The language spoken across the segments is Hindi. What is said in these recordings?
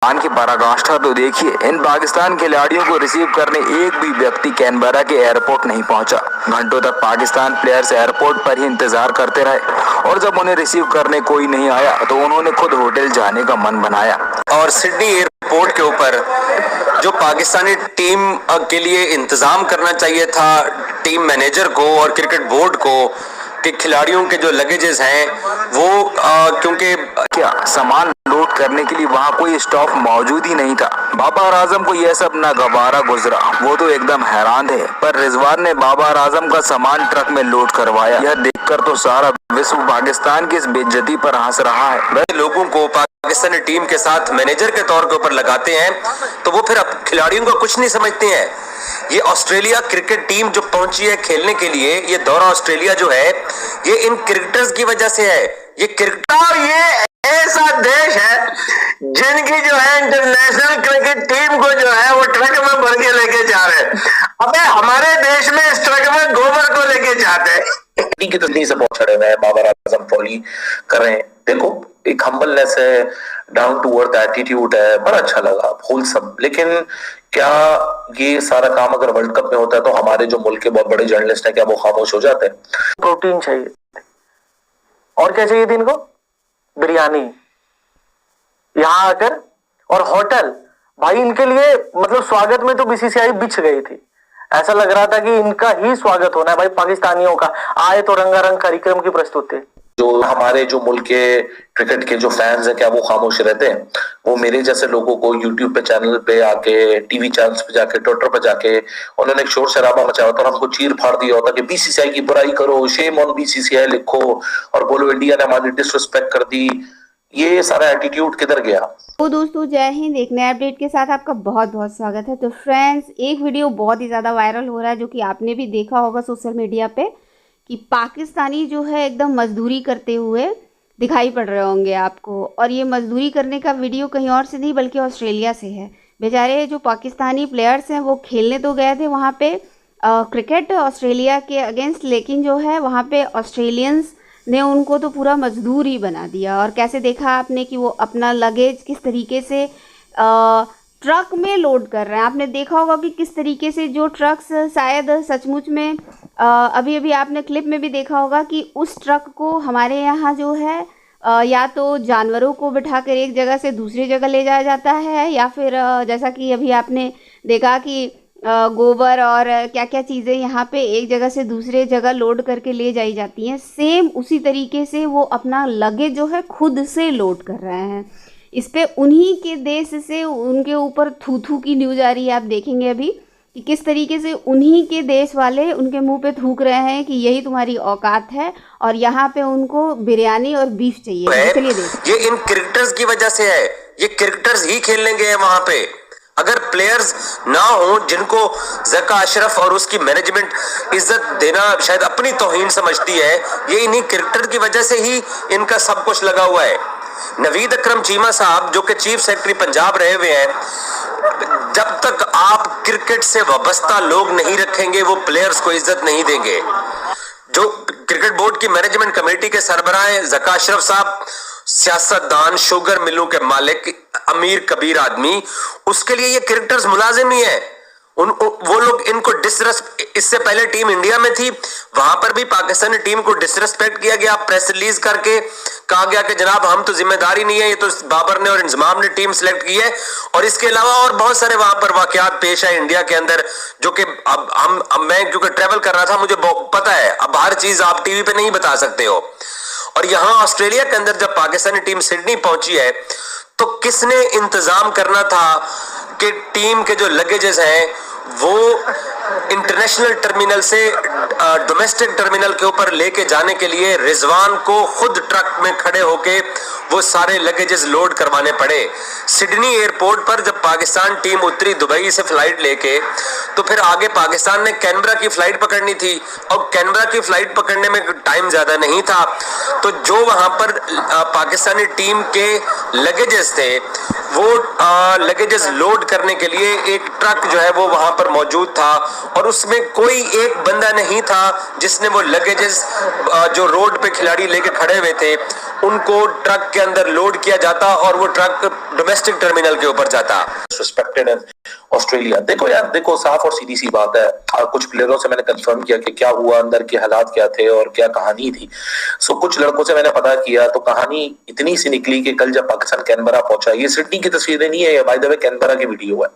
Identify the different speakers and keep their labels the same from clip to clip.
Speaker 1: पाकिस्तान की पराकाष्ठा तो देखिए। इन पाकिस्तान खिलाड़ियों को रिसीव करने एक भी व्यक्ति कैनबरा के एयरपोर्ट नहीं पहुंचा। घंटों तक पाकिस्तान प्लेयर्स एयरपोर्ट पर ही इंतजार करते रहे और जब उन्हें रिसीव करने कोई नहीं आया तो उन्होंने खुद होटल जाने का मन बनाया।
Speaker 2: और सिडनी एयरपोर्ट के ऊपर जो पाकिस्तानी टीम के लिए इंतजाम करना चाहिए था टीम मैनेजर को और क्रिकेट बोर्ड को कि खिलाड़ियों के जो लगेजेस हैं वो क्योंकि
Speaker 1: क्या सामान लोड करने के लिए वहाँ कोई स्टॉप मौजूद ही नहीं था। बाबर आजम को यह सब नागवारा गुजरा, वो तो एकदम हैरान थे। पर रिजवान ने बाबर आजम का सामान ट्रक में लोड करवाया। यह देखकर तो सारा विश्व पाकिस्तान की इस बेइज्जती पर हंस रहा है।
Speaker 2: वह लोगों को पाकिस्तानी टीम के साथ मैनेजर के तौर के ऊपर लगाते हैं तो वो फिर अब खिलाड़ियों को कुछ नहीं समझते हैं। ये ऑस्ट्रेलिया क्रिकेट टीम जो पहुंची है खेलने के लिए, ये दौरा ऑस्ट्रेलिया जो है ये इन क्रिकेटर्स की वजह से है। ये क्रिकेटर ये ऐसा देश है जिनकी जो है इंटरनेशनल क्रिकेट टीम को जो है वो ट्रक में भर के लेके जा रहे हैं। अबे हमारे देश में इस ट्रक में गोबर को लेके जाते हैं। की तस्वीर से बहुत चढ़े हुए हैं, बाबर आजम फॉली कर रहे हैं। देखो एक हम्बलनेस है, डाउन टू अर्थ एटीट्यूड है, बड़ा अच्छा लगा, होलसम। लेकिन क्या ये सारा काम अगर वर्ल्ड कप में होता है तो हमारे जो मुल्क के बहुत बड़े जर्नलिस्ट हैं क्या वो खामोश हो जाते हैं?
Speaker 3: प्रोटीन चाहिए और क्या चाहिए थी इनको? बिरयानी। यहां आकर और होटल, भाई इनके लिए मतलब स्वागत में तो बीसीसीआई बिछ गई थी। ऐसा लग रहा था कि इनका ही स्वागत होना है भाई, पाकिस्तानियों का। आए तो रंगारंग कार्यक्रम की प्रस्तुति।
Speaker 2: जो हमारे जो मुल्क के क्रिकेट के जो फैंस हैं क्या वो खामोश रहते हैं? वो मेरे जैसे लोगों को यूट्यूब पे चैनल पे आके, टीवी चैनल्स पे जाके, ट्विटर पे जाके उन्होंने एक शोर शराबा मचाया होता और हमको चीर फाड़ दिया होता कि बीसीसीआई की बुराई करो, शेम ऑन बीसीसीआई लिखो और बोलो इंडिया ने हमारी डिसरिस्पेक्ट कर दी। ये सारा एटीट्यूड किधर गया?
Speaker 4: तो दोस्तों जय हिंद। एक नए अपडेट के साथ आपका बहुत बहुत स्वागत है। तो फ्रेंड्स, एक वीडियो बहुत ही ज़्यादा वायरल हो रहा है जो कि आपने भी देखा होगा सोशल मीडिया पे, कि पाकिस्तानी जो है एकदम मजदूरी करते हुए दिखाई पड़ रहे होंगे आपको। और ये मजदूरी करने का वीडियो कहीं और से नहीं बल्कि ऑस्ट्रेलिया से है। बेचारे जो पाकिस्तानी प्लेयर्स हैं वो खेलने तो गए थे वहाँ पे क्रिकेट ऑस्ट्रेलिया के अगेंस्ट, लेकिन जो है वहाँ पे ऑस्ट्रेलियंस ने उनको तो पूरा मजदूर ही बना दिया। और कैसे देखा आपने कि वो अपना लगेज किस तरीके से ट्रक में लोड कर रहे हैं। आपने देखा होगा कि किस तरीके से जो ट्रक्स शायद सचमुच में अभी अभी आपने क्लिप में भी देखा होगा कि उस ट्रक को हमारे यहाँ जो है या तो जानवरों को बिठाकर एक जगह से दूसरी जगह ले जाया जाता है, या फिर जैसा कि अभी आपने देखा कि गोबर और क्या क्या चीज़ें यहाँ पे एक जगह से दूसरे जगह लोड करके ले जाई जाती हैं। सेम उसी तरीके से वो अपना लगेज जो है खुद से लोड कर रहे हैं। इस पे उन्हीं के देश से उनके ऊपर थू थू की न्यूज़ आ रही है। आप देखेंगे अभी कि किस तरीके से उन्हीं के देश वाले उनके मुंह पे थूक रहे हैं कि यही तुम्हारी औकात है और यहाँ पे उनको बिरयानी और बीफ चाहिए। चलिए देखिए।
Speaker 2: ये इन क्रिकेटर्स की वजह से है। ये क्रिकेटर्स ही खेलने गए हैं वहां पे। अगर प्लेयर्स ना हो जिनको ज़का अशरफ और उसकी मैनेजमेंट इज्जत देना शायद अपनी तौहीन समझती है, ये इन्हीं क्रिकेटर की वजह से ही इनका सब कुछ लगा हुआ है। नवीद अकरम चीमा साहब जो कि चीफ सेक्रेटरी पंजाब रहे हुए हैं, जब तक आप क्रिकेट से वाबस्ता लोग नहीं रखेंगे वो प्लेयर्स को इज्जत नहीं देंगे। जो क्रिकेट बोर्ड की मैनेजमेंट कमेटी के सरबराह हैं ज़का अशरफ साहब, सियासतदान, शुगर मिलों के मालिक, अमीर कबीर आदमी, उसके लिए ये क्रिकेटर्स मुलाजिम ही है। वो लोग इनको इससे पहले टीम इंडिया में थी, वहां पर भी पाकिस्तानी टीम को डिसरिस्पेक्ट किया गया। प्रेस रिलीज करके कहा गया कि जनाब हम तो जिम्मेदारी नहीं है, ये तो बाबर ने और इंजमाम ने टीम सिलेक्ट की है। और इसके अलावा और बहुत सारे वहां पर वाकयात पेश आए इंडिया के अंदर, जो कि अब मैं क्योंकि ट्रेवल कर रहा था मुझे पता है। अब हर चीज आप टीवी पे नहीं बता सकते हो। और यहां ऑस्ट्रेलिया के अंदर जब पाकिस्तानी टीम सिडनी पहुंची है तो किसने इंतजाम करना था कि टीम के जो लगेजेस हैं वो इंटरनेशनल टर्मिनल से डोमेस्टिक टर्मिनल के ऊपर लेके जाने के लिए रिजवान को खुद ट्रक में खड़े होके वो सारे लगेजेस लोड करवाने पड़े। सिडनी एयरपोर्ट पर जब पाकिस्तान टीम उतरी दुबई से फ्लाइट लेके, तो फिर आगे पाकिस्तान ने कैनबरा की फ्लाइट पकड़नी थी और कैनबरा की फ्लाइट पकड़ने में टाइम ज्यादा नहीं था। तो जो वहां पर पाकिस्तानी टीम के लगेजेस थे वो लगेजेस लोड करने के लिए एक ट्रक जो है वो वहां पर मौजूद था और उसमें कोई एक बंदा नहीं था जिसने वो लगेजेस जो रोड पे खिलाड़ी लेके खड़े हुए थे उनको ट्रक के अंदर लोड किया जाता और वो ट्रक डोमेस्टिक टर्मिनल के ऊपर जाता।
Speaker 5: Respected in Australia. देखो यार, देखो साफ और सीधी सी बात है, कुछ प्लेयरों से मैंने कंफर्म किया कि क्या हुआ, अंदर के हालात क्या थे और क्या कहानी थी। सो कुछ लड़कों से मैंने पता किया तो कहानी इतनी सी निकली कि कल जब पाकिस्तान कैनबरा पहुंचा, ये सिडनी की तस्वीरें नहीं है, ये बाय द वे कैनबरा की वीडियो है,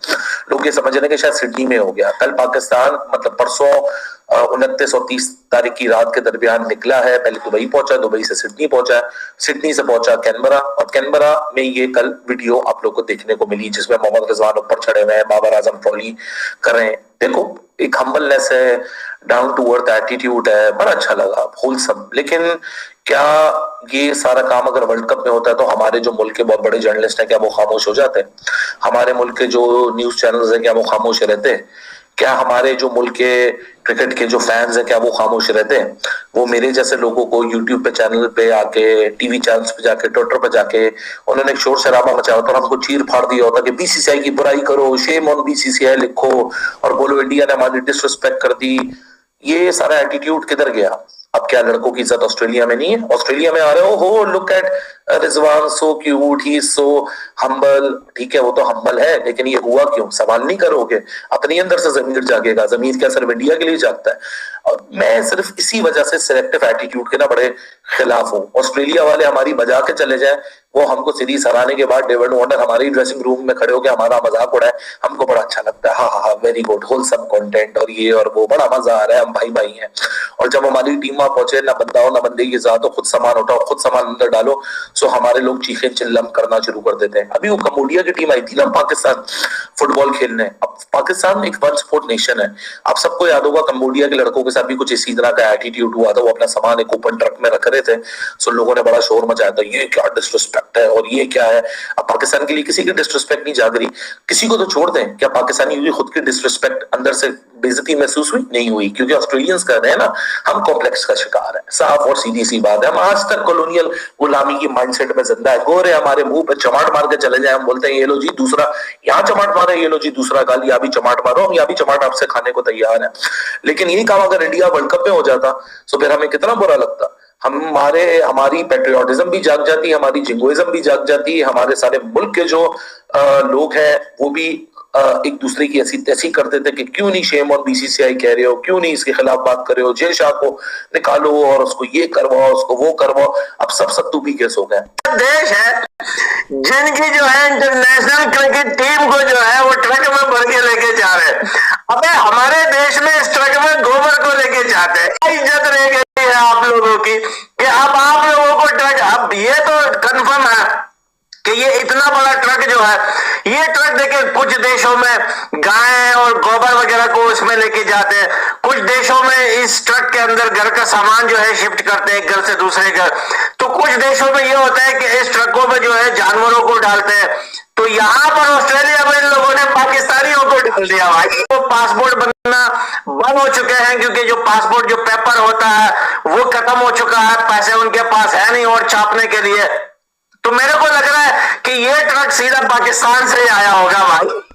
Speaker 5: लोग ये समझ रहे हैं कि शायद सिडनी में हो गया। कल पाकिस्तान मतलब परसों 29 और 30 तारीख की रात के दरमियान निकला है, पहले दुबई पहुंचा, दुबई से सिडनी पहुंचा, सिडनी से पहुंचा कैनबरा, और कैनबरा में ये कल वीडियो आप लोग को देखने को मिली जिसमें मोहम्मद रिजवान ऊपर चढ़े हुए हैं, बाबर आजम ट्रॉली कर रहे हैं। देखो एक हम्बलनेस है, डाउन टू अर्थ एटीट्यूड है, बड़ा अच्छा लगा, होलसम। लेकिन क्या ये सारा काम अगर वर्ल्ड कप में होता है तो हमारे जो मुल्क के बहुत बड़े जर्नलिस्ट हैं क्या वो खामोश हो जाते हैं? हमारे मुल्क के जो न्यूज चैनल्स हैं क्या वो खामोश रहते हैं? क्या हमारे जो मुल्क के क्रिकेट के जो फैंस हैं क्या वो खामोश रहते हैं? वो मेरे जैसे लोगों को यूट्यूब पे चैनल पे आके, टीवी चैनल्स पे जाके, ट्विटर पे जाके उन्होंने एक शोर शराबा मचाया होता और हमको चीर फाड़ दिया होता कि बीसीसीआई की बुराई करो, शेम ऑन बीसीसीआई लिखो और बोलो इंडिया ने हमारी डिसरिस्पेक्ट कर दी। ये सारा एटीट्यूड किधर गया? अब क्या लड़कों की इज्जत ऑस्ट्रेलिया में नहीं है? ऑस्ट्रेलिया में आ रहे हो look at Rizwan, so cute, he is so humble. ठीक है, वो तो हम्बल है, लेकिन ये हुआ क्यों? सवाल नहीं करोगे? अपने अंदर से जमीर जागेगा। जमीर क्या सिर्फ इंडिया के लिए जागता है? और मैं सिर्फ इसी वजह से सिलेक्टिव एटीट्यूड के ना बड़े खिलाफ हूँ। ऑस्ट्रेलिया वाले हमारी बजा के चले जाए, वो हमको सीरीज हराने के बाद डेविड वार्नर हमारी ड्रेसिंग रूम में खड़े होकर हमारा मजाक उड़ाए, हमको बड़ा अच्छा लगता है, हाँ हाँ हाँ वेरी गुड, होलसम कंटेंट और ये और वो, बड़ा मजा आ रहा है, हम भाई भाई हैं। और जब हमारी टीम वहां पहुंचे, ना बंदा हो ना बंदे की जात हो, खुद सामान उठाओ, खुद सामान अंदर डालो, सो हमारे लोग चीखें चिल्लम करना शुरू कर देते हैं। अभी वो कम्बोडिया की टीम आई थी ना पाकिस्तान फुटबॉल खेलने। अब पाकिस्तान एक वन स्पोर्ट नेशन है, आप सबको याद होगा कम्बोडिया के लड़कों के साथ भी कुछ इसी तरह का एटीट्यूड हुआ था। वो अपना सामान एक ओपन ट्रक में रख रहे थे, सो लोगों ने बड़ा शोर मचाया था, ये क्या डिसरिस्पेक्ट है और ये क्या है। अब पाकिस्तान के लिए किसी की डिसरिस्पेक्ट नहीं जाग रही, किसी को तो छोड़ दें, क्या पाकिस्तानी की खुद की डिसरिस्पेक्ट अंदर से बेइज्जती महसूस हुई? नहीं हुई, क्योंकि ऑस्ट्रेलियंस कर रहे हैं ना, हम कॉम्प्लेक्स का शिकार है। साफ और सीधी सी बात है, हम आज तक कॉलोनियल गुलामी की माइंडसेट में जिंदा है। गोरे हमारे मुंह पे चमाट मार के चले जाए, हम बोलते हैं ये लो जी दूसरा, यहाँ चमाट मारे, ये लो जी दूसरा गाल, यहाँ भी चमाट मारो, हम यहाँ भी चमाट आपसे खाने को तैयार है। लेकिन यही काम अगर इंडिया वर्ल्ड कप में हो जाता तो फिर हमें कितना बुरा लगता। हमारी पेट्रियोटिज्म भी जाग जाती, हमारी जिंगोइज्म भी जाग जाती, हमारे सारे मुल्क के जो लोग हैं वो भी एक दूसरे की ऐसी तैसी कर देते कि क्यों नहीं शेम और बीसीसीआई कह रहे हो, क्यों नहीं इसके खिलाफ बात कर रहे हो, जय शाह को निकालो और उसको ये करवाओ, उसको वो करवाओ। अब सब सत्तू भी केस हो गए।
Speaker 6: देश है जिनकी जो है इंटरनेशनल क्रिकेट टीम को जो है वो ट्रक में भर के लेके जा रहे हैं। अबे हमारे देश में इस ट्रक में गोबर को लेके जाते हैं। क्या इज्जत रह गई है आप लोगों की कि अब आप लोगों को ट्रक, अब ये तो कंफर्म है कि ये इतना बड़ा ट्रक जो है, ये ट्रक देखिए कुछ देशों में गाय और गोबर वगैरह को उसमें लेके जाते हैं, कुछ देशों में इस ट्रक के अंदर घर का सामान जो है शिफ्ट करते हैं एक घर से दूसरे घर, तो कुछ देशों में ये होता है कि इस ट्रकों में जो है जानवरों को डालते हैं। तो यहाँ पर ऑस्ट्रेलिया में इन लोगों ने पाकिस्तानियों को डाल दिया भाई। तो पासपोर्ट बनना बंद हो चुके हैं क्योंकि जो पासपोर्ट जो पेपर होता है वो खत्म हो चुका है, पैसे उनके पास है नहीं और छापने के लिए। तो मेरे को लग रहा है कि ये ट्रक सीधा पाकिस्तान से ही आया होगा भाई।